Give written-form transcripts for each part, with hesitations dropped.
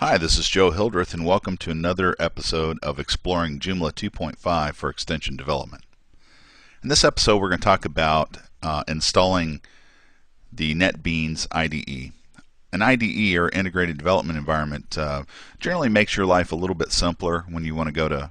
Hi, this is Joe Hildreth, and welcome to another episode of Exploring Joomla 2.5 for Extension Development. In this episode, we're going to talk about installing the NetBeans IDE. An IDE, or Integrated Development Environment, generally makes your life a little bit simpler when you want to go to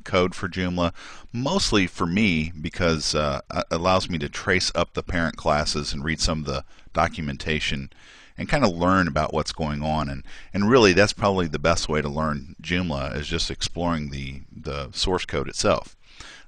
code for Joomla, mostly for me because it allows me to trace up the parent classes and read some of the documentation and kind of learn about what's going on. And really, that's probably the best way to learn Joomla, is just exploring the source code itself.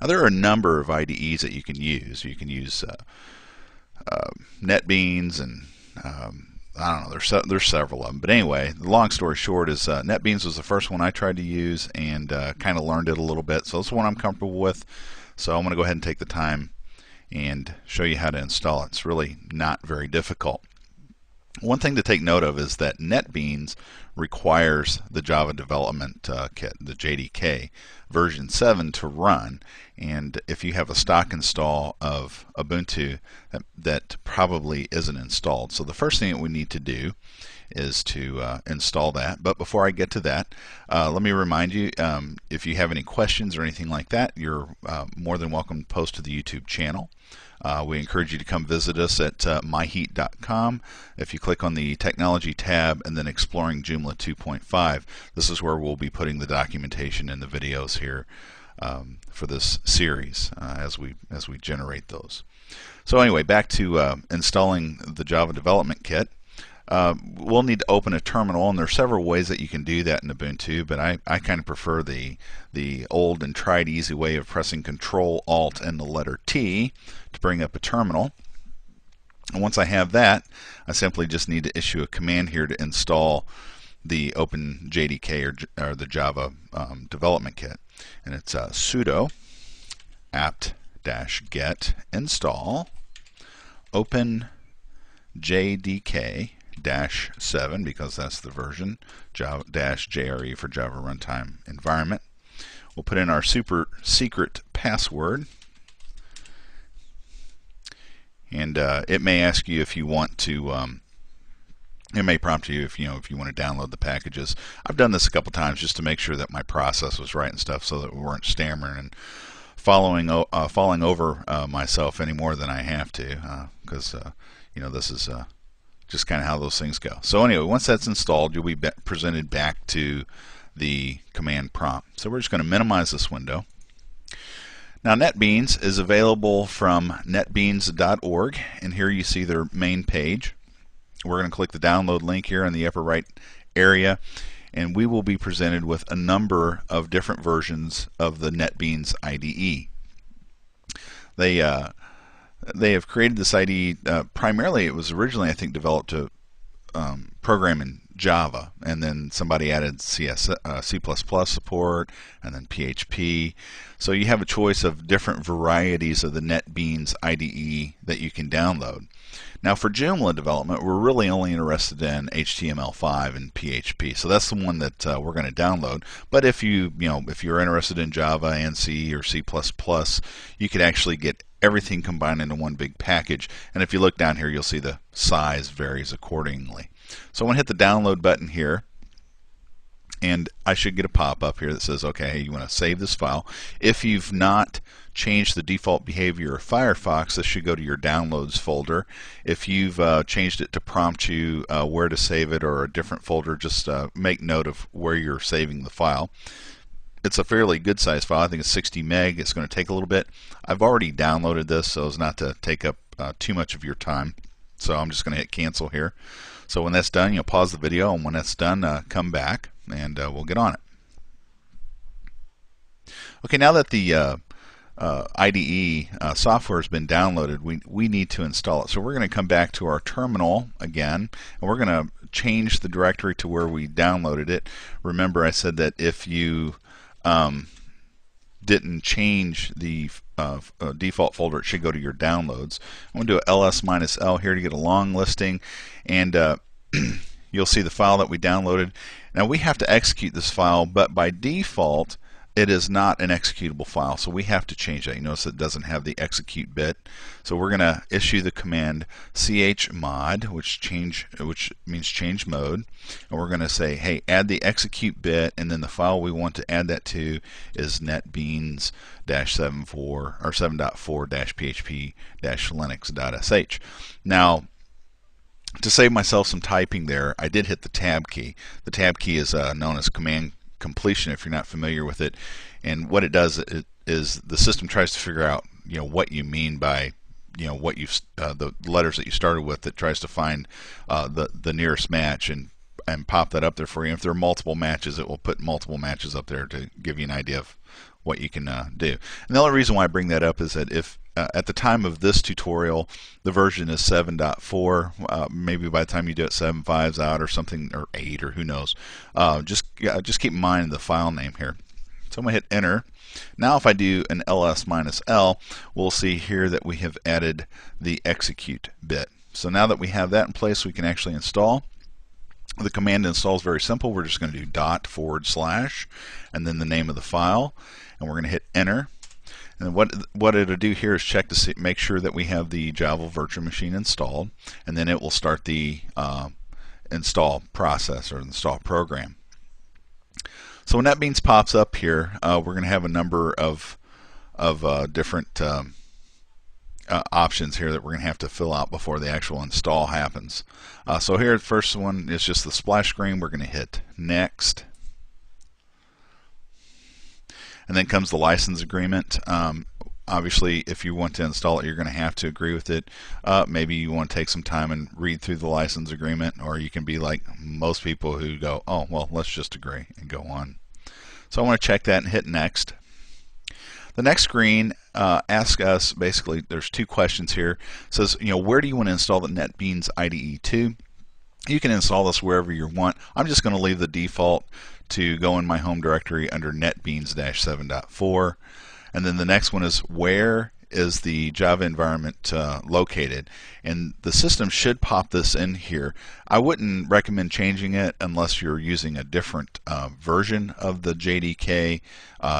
Now, there are a number of IDEs that you can use. You can use NetBeans, and I don't know, there's several of them. But anyway, the long story short is NetBeans was the first one I tried to use and kind of learned it a little bit. So this is one I'm comfortable with. So I'm going to go ahead and take the time and show you how to install it. It's really not very difficult. One thing to take note of is that NetBeans requires the Java Development Kit, the JDK, version 7 to run. And if you have a stock install of Ubuntu, that probably isn't installed. So the first thing that we need to do is to install that. But before I get to that, let me remind you, if you have any questions or anything like that, you're more than welcome to post to the YouTube channel. We encourage you to come visit us at myheat.com. If you click on the Technology tab and then Exploring Joomla 2.5, this is where we'll be putting the documentation and the videos here for this series as we generate those. So anyway, back to installing the Java Development Kit. We'll need to open a terminal, and there are several ways that you can do that in Ubuntu, but I kind of prefer the old and tried easy way of pressing Control Alt and the letter T to bring up a terminal. And once I have that, I simply just need to issue a command here to install the Open JDK or the Java Development Kit, and it's sudo apt-get install Open JDK -7, because that's the version, -JRE for Java Runtime Environment. We'll put in our super secret password, and it may ask you if you want to. It may prompt you if you want to download the packages. I've done this a couple times just to make sure that my process was right and stuff, so that we weren't stammering and falling over myself any more than I have to, because this is just kind of how those things go. So anyway, once that's installed, you'll be presented back to the command prompt. So we're just going to minimize this window. Now, NetBeans is available from netbeans.org, and here you see their main page. We're going to click the download link here in the upper right area, and we will be presented with a number of different versions of the NetBeans IDE. They have created this IDE, primarily it was originally, I think, developed to program in Java, and then somebody added C++ support, and then PHP. So you have a choice of different varieties of the NetBeans IDE that you can download. Now, for Joomla development, we're really only interested in HTML5 and PHP, so that's the one that we're going to download. But if if you're interested in Java and C or C++, you could actually get everything combined into one big package. And if you look down here, you'll see the size varies accordingly. So I'm going to hit the download button here, and I should get a pop-up here that says, okay, you want to save this file. If you've not changed the default behavior of Firefox, this should go to your downloads folder. If you've changed it to prompt you where to save it or a different folder, just make note of where you're saving the file. It's a fairly good size file. I think it's 60 meg. It's going to take a little bit. I've already downloaded this so as not to take up too much of your time. So I'm just going to hit cancel here. So when that's done, you'll pause the video, and when that's done, come back and we'll get on it. Okay, now that the IDE software has been downloaded, we need to install it. So we're going to come back to our terminal again, and we're going to change the directory to where we downloaded it. Remember, I said that if you didn't change the default folder, it should go to your downloads. I'm going to do a ls-l here to get a long listing, and you'll see the file that we downloaded. Now we have to execute this file, but by default it is not an executable file, so we have to change that. You notice it doesn't have the execute bit, so we're going to issue the command chmod, which means change mode, and we're going to say, hey, add the execute bit, and then the file we want to add that to is NetBeans 7.4-php-linux.sh. Now, to save myself some typing there, I did hit the tab key. The tab key is known as command completion if you're not familiar with it, and what it does is the system tries to figure out what you mean by what you the letters that you started with. It tries to find the nearest match and pop that up there for you. If there are multiple matches, it will put multiple matches up there to give you an idea of what you can do. And the only reason why I bring that up is that if at the time of this tutorial the version is 7.4, maybe by the time you do it 7.5's out or something, or 8, or who knows, just keep in mind the file name here. So I'm going to hit enter. Now if I do an ls-l, we'll see here that we have added the execute bit. So now that we have that in place, we can actually install. The command install is very simple. We're just going to do // and then the name of the file, and we're going to hit enter. And what it'll do here is check to make sure that we have the Java virtual machine installed, and then it will start the install process or install program. So when NetBeans pops up here, we're going to have a number of different options here that we're going to have to fill out before the actual install happens. So here, the first one is just the splash screen. We're going to hit next. And then comes the license agreement. Obviously, if you want to install it, you're going to have to agree with it. Maybe you want to take some time and read through the license agreement, or you can be like most people who go, oh, well, let's just agree and go on. So I want to check that and hit next. The next screen asks us, basically, there's two questions here. It says, where do you want to install the NetBeans IDE to? You can install this wherever you want. I'm just going to leave the default to go in my home directory under NetBeans 7.4. And then the next one is, where is the Java environment located? And the system should pop this in here. I wouldn't recommend changing it unless you're using a different version of the JDK.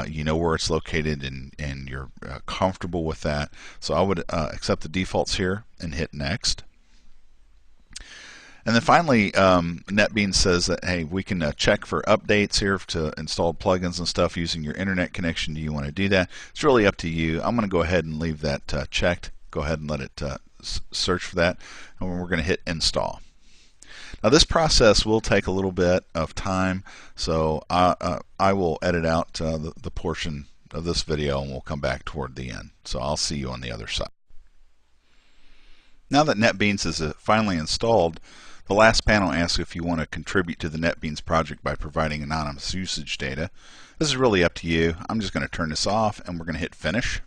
You know where it's located and you're comfortable with that. So I would accept the defaults here and hit next. And then finally, NetBeans says that, hey, we can check for updates here to install plugins and stuff using your internet connection. Do you want to do that? It's really up to you. I'm going to go ahead and leave that checked. Go ahead and let it search for that. And we're going to hit install. Now this process will take a little bit of time, so I will edit out the portion of this video and we'll come back toward the end. So I'll see you on the other side. Now that NetBeans is finally installed, the last panel asks if you want to contribute to the NetBeans project by providing anonymous usage data. This is really up to you. I'm just going to turn this off and we're going to hit finish.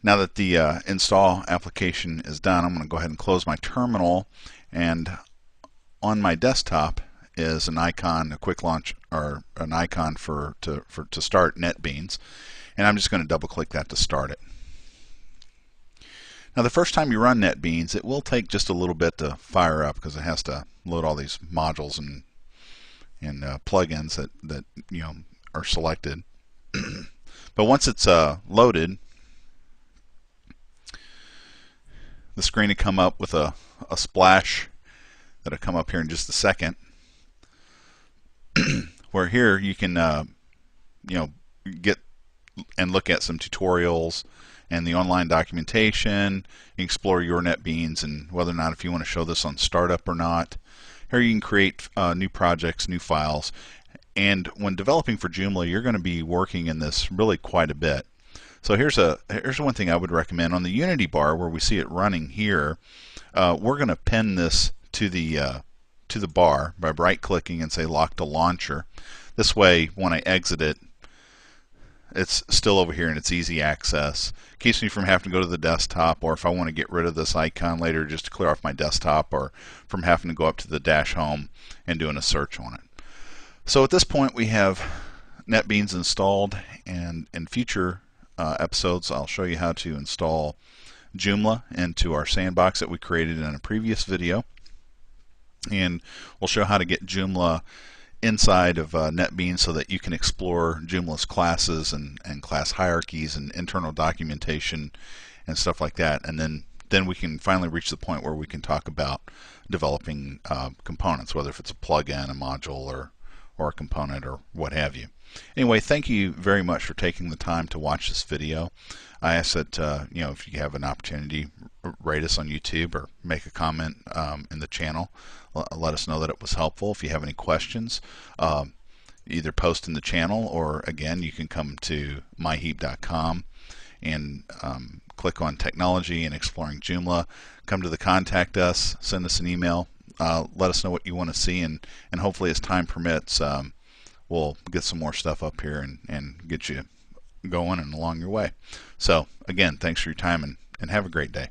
Now that the install application is done, I'm going to go ahead and close my terminal, and on my desktop is an icon, a quick launch, or an icon to start NetBeans, and I'm just going to double click that to start it. Now the first time you run NetBeans, it will take just a little bit to fire up because it has to load all these modules and plugins that are selected. But once it's loaded, the screen will come up with a splash that'll come up here in just a second, where here you can get and look at some tutorials and the online documentation, explore your NetBeans and whether or not if you want to show this on startup or not. Here you can create new projects, new files, and when developing for Joomla, you're going to be working in this really quite a bit. So here's one thing I would recommend. On the Unity bar where we see it running here, we're going to pin this to the bar by right-clicking and say Lock to Launcher. This way, when I exit it, it's still over here and it's easy access. Keeps me from having to go to the desktop, or if I want to get rid of this icon later just to clear off my desktop, or from having to go up to the dash home and doing a search on it. So at this point we have NetBeans installed, and in future episodes I'll show you how to install Joomla into our sandbox that we created in a previous video, and we'll show how to get Joomla inside of NetBeans so that you can explore Joomla's classes and class hierarchies and internal documentation and stuff like that. And then we can finally reach the point where we can talk about developing components, whether if it's a plugin, a module, or a component, or what have you. Anyway, thank you very much for taking the time to watch this video. I ask that if you have an opportunity, rate us on YouTube or make a comment in the channel. Let us know that it was helpful. If you have any questions, either post in the channel, or again, you can come to myheap.com and click on Technology and Exploring Joomla. Come to the Contact Us, send us an email, let us know what you want to see, and hopefully as time permits, we'll get some more stuff up here and get you going and along your way. So again, thanks for your time, and have a great day.